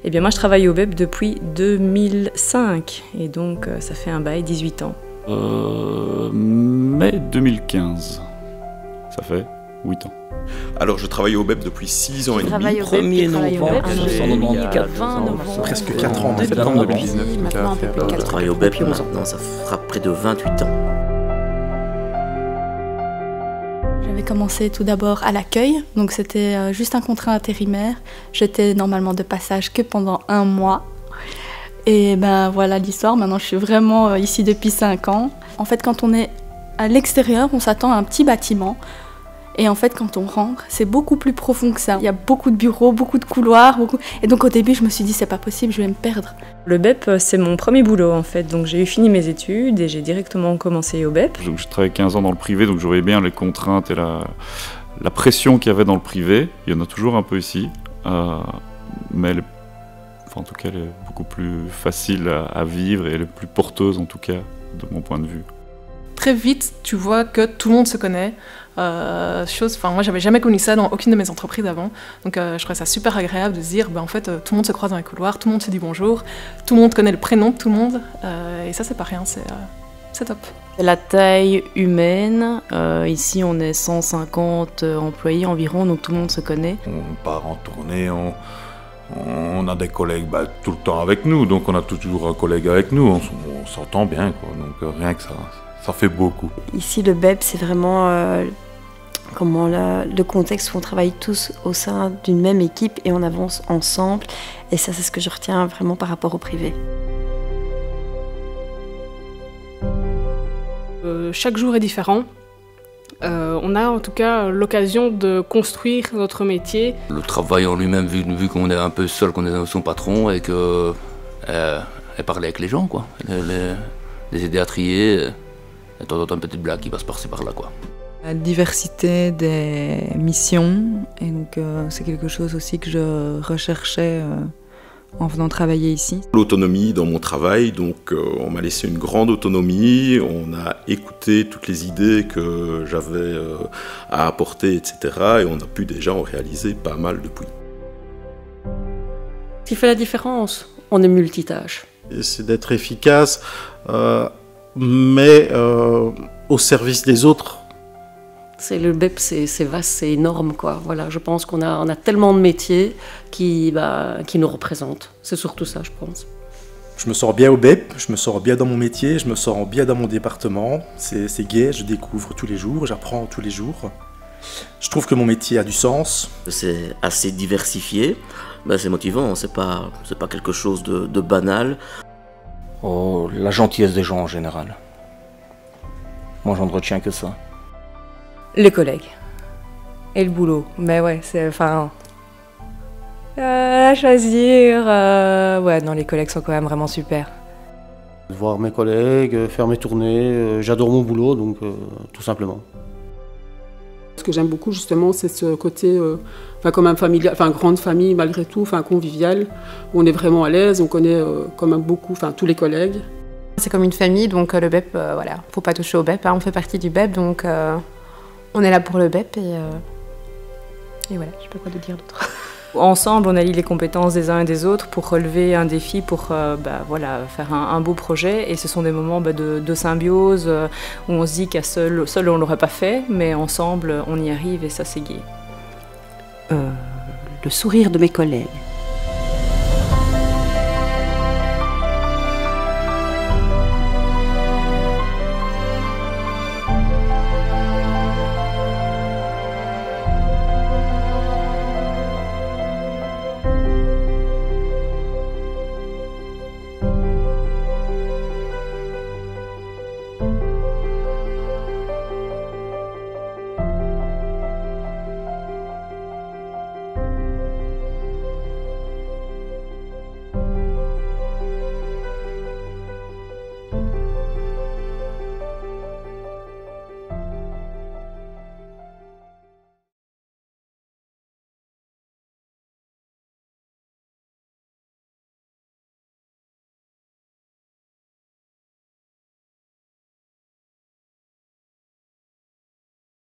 Eh bien moi je travaille au BEP depuis 2005 et donc ça fait un bail, 18 ans. Mai 2015, ça fait 8 ans. Alors je travaille au BEP depuis 6 ans et demi. 1er novembre 1994, presque 4 ans, septembre 2019. Maintenant un peu plus de 4 ans. Je travaille au BEP maintenant, ça fera près de 28 ans. J'avais commencé tout d'abord à l'accueil, donc c'était juste un contrat intérimaire. J'étais normalement de passage que pendant 1 mois. Et ben voilà l'histoire, maintenant je suis vraiment ici depuis 5 ans. En fait quand on est à l'extérieur, on s'attend à un petit bâtiment. Et en fait, quand on rentre, c'est beaucoup plus profond que ça. Il y a beaucoup de bureaux, beaucoup de couloirs, Et donc au début, je me suis dit, c'est pas possible, je vais me perdre. Le BEP, c'est mon premier boulot en fait. Donc j'ai fini mes études et j'ai directement commencé au BEP. Donc, j'ai travaillé 15 ans dans le privé, donc je voyais bien les contraintes et la pression qu'il y avait dans le privé. Il y en a toujours un peu ici, mais en tout cas, elle est beaucoup plus facile à vivre et elle est plus porteuse en tout cas, de mon point de vue. Très vite, tu vois que tout le monde se connaît. Moi, j'avais jamais connu ça dans aucune de mes entreprises avant. Donc, je trouvais ça super agréable de se dire, en fait, tout le monde se croise dans les couloirs, tout le monde se dit bonjour, tout le monde connaît le prénom de tout le monde. Et ça, c'est pas rien, c'est top. La taille humaine, ici on est 150 employés environ, donc tout le monde se connaît. On part en tournée, on a des collègues tout le temps avec nous, donc on a toujours un collègue avec nous, on s'entend bien, quoi. Donc rien que ça fait beaucoup. Ici le BEP c'est vraiment le contexte où on travaille tous au sein d'une même équipe et on avance ensemble, et ça c'est ce que je retiens vraiment par rapport au privé. Chaque jour est différent. On a en tout cas l'occasion de construire notre métier. Le travail en lui-même, vu qu'on est un peu seul, qu'on est son patron et que parler avec les gens, quoi. Les aider à trier, et de temps en temps une petite blague qui passe par-ci par-là, quoi. La diversité des missions, et donc c'est quelque chose aussi que je recherchais en venant travailler ici. L'autonomie dans mon travail, donc on m'a laissé une grande autonomie, on a écouté toutes les idées que j'avais à apporter, etc. Et on a pu déjà en réaliser pas mal depuis. Ce qui fait la différence, on est multitâche. C'est d'être efficace, mais au service des autres. Le BEP, c'est vaste, c'est énorme, quoi. Voilà, je pense qu'on a tellement de métiers qui nous représentent. C'est surtout ça, je pense. Je me sens bien au BEP, je me sens bien dans mon métier, je me sens bien dans mon département. C'est gai, je découvre tous les jours, j'apprends tous les jours. Je trouve que mon métier a du sens. C'est assez diversifié, c'est motivant, c'est pas quelque chose de banal. Oh, la gentillesse des gens en général. Moi, j'en retiens que ça. Les collègues et le boulot, mais ouais, c'est à choisir. Ouais, non, les collègues sont quand même vraiment super. Voir mes collègues, faire mes tournées, j'adore mon boulot, donc tout simplement. Ce que j'aime beaucoup justement, c'est ce côté quand même familial, grande famille malgré tout, convivial, où on est vraiment à l'aise, on connaît quand même beaucoup, tous les collègues. C'est comme une famille, donc le BEP, voilà, faut pas toucher au BEP, on fait partie du BEP, donc on est là pour le BEP et voilà, je sais pas quoi te dire d'autre. Ensemble, on allie les compétences des uns et des autres pour relever un défi, pour faire un beau projet. Et ce sont des moments de symbiose où on se dit qu'à seul on ne l'aurait pas fait, mais ensemble, on y arrive et ça, c'est gai. Le sourire de mes collègues.